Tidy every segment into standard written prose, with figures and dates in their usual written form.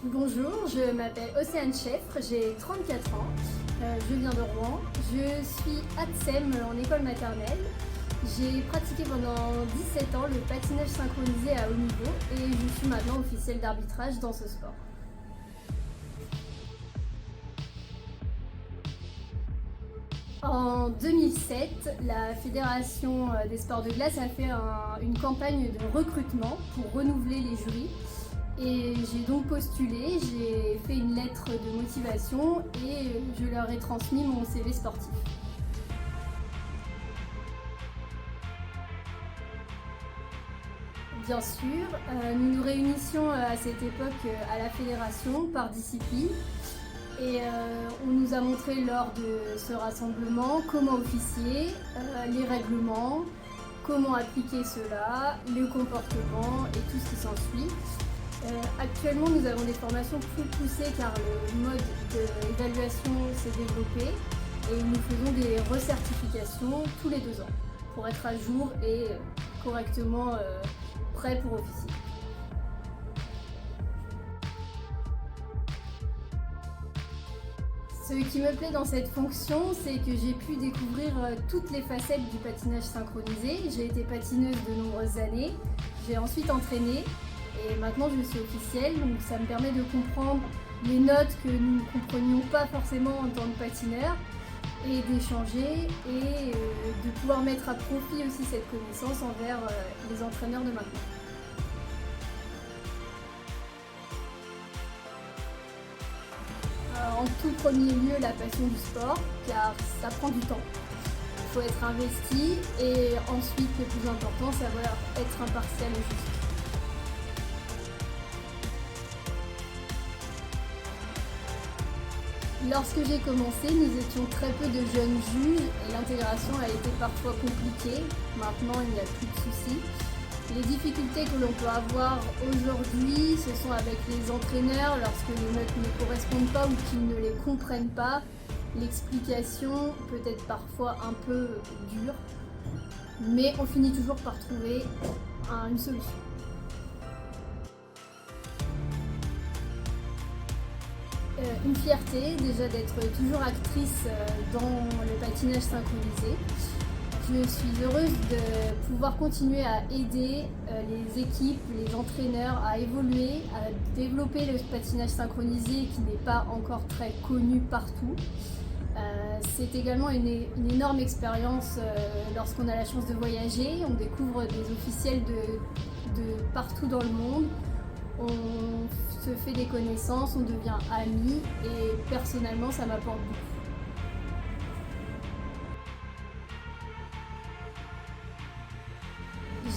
Bonjour, je m'appelle Océane Cheffre, j'ai 34 ans, je viens de Rouen, je suis ATSEM en école maternelle. J'ai pratiqué pendant 17 ans le patinage synchronisé à haut niveau et je suis maintenant officielle d'arbitrage dans ce sport. En 2007, la Fédération des sports de glace a fait une campagne de recrutement pour renouveler les jurys. Et j'ai donc postulé, j'ai fait une lettre de motivation et je leur ai transmis mon CV sportif. Bien sûr, nous nous réunissions à cette époque à la fédération par discipline et on nous a montré lors de ce rassemblement comment officier, les règlements, comment appliquer cela, le comportement et tout ce qui s'ensuit. Actuellement, nous avons des formations plus poussées car le mode d'évaluation s'est développé et nous faisons des recertifications tous les 2 ans pour être à jour et correctement prêt pour officier. Ce qui me plaît dans cette fonction, c'est que j'ai pu découvrir toutes les facettes du patinage synchronisé. J'ai été patineuse de nombreuses années, j'ai ensuite entraîné. Et maintenant je suis officielle, donc ça me permet de comprendre les notes que nous ne comprenions pas forcément en tant que patineur et d'échanger et de pouvoir mettre à profit aussi cette connaissance envers les entraîneurs de maintenant. En tout premier lieu, la passion du sport, car ça prend du temps. Il faut être investi et ensuite, le plus important, savoir être impartial et juste. Lorsque j'ai commencé, nous étions très peu de jeunes juges et l'intégration a été parfois compliquée. Maintenant, il n'y a plus de soucis. Les difficultés que l'on peut avoir aujourd'hui, ce sont avec les entraîneurs lorsque les notes ne correspondent pas ou qu'ils ne les comprennent pas. L'explication peut être parfois un peu dure, mais on finit toujours par trouver une solution. Une fierté déjà d'être toujours actrice dans le patinage synchronisé. Je suis heureuse de pouvoir continuer à aider les équipes, les entraîneurs à évoluer, à développer le patinage synchronisé qui n'est pas encore très connu partout. C'est également une énorme expérience lorsqu'on a la chance de voyager. On découvre des officiels de partout dans le monde. On se fait des connaissances, on devient amis et personnellement ça m'apporte beaucoup.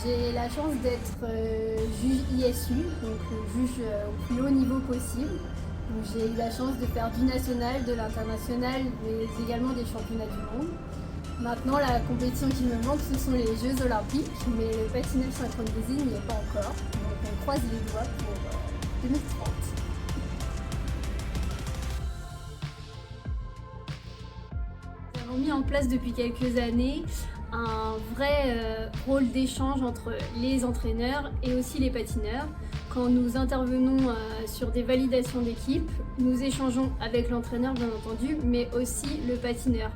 J'ai la chance d'être juge ISU, donc juge au plus haut niveau possible. J'ai eu la chance de faire du national, de l'international, mais également des championnats du monde. Maintenant, la compétition qui me manque, ce sont les Jeux Olympiques, mais le patinage synchronisé n'y est pas encore. Donc on croise les doigts pour 2030. Nous avons mis en place depuis quelques années un vrai rôle d'échange entre les entraîneurs et aussi les patineurs. Quand nous intervenons sur des validations d'équipe, nous échangeons avec l'entraîneur bien entendu, mais aussi le patineur.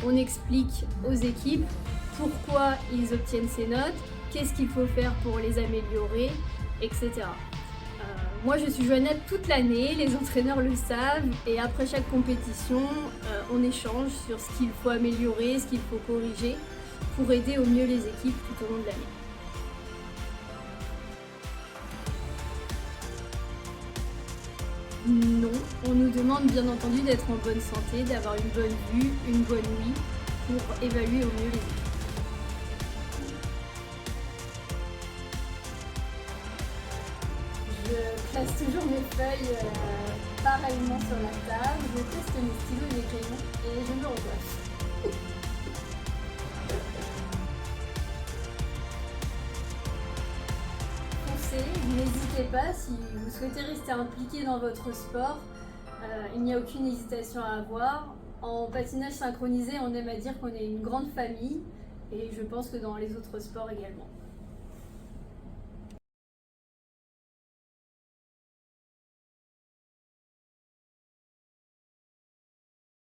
On explique aux équipes pourquoi ils obtiennent ces notes, qu'est-ce qu'il faut faire pour les améliorer, etc. Moi je suis joignable toute l'année, les entraîneurs le savent et après chaque compétition, on échange sur ce qu'il faut améliorer, ce qu'il faut corriger pour aider au mieux les équipes tout au long de l'année. Non, on nous demande bien entendu d'être en bonne santé, d'avoir une bonne vue, une bonne ouïe pour évaluer au mieux les équipes. Je place toujours mes feuilles pareillement sur la table, je teste mes stylos et mes crayons et je me recoiffe. N'hésitez pas, si vous souhaitez rester impliqué dans votre sport, il n'y a aucune hésitation à avoir. En patinage synchronisé, on aime à dire qu'on est une grande famille et je pense que dans les autres sports également.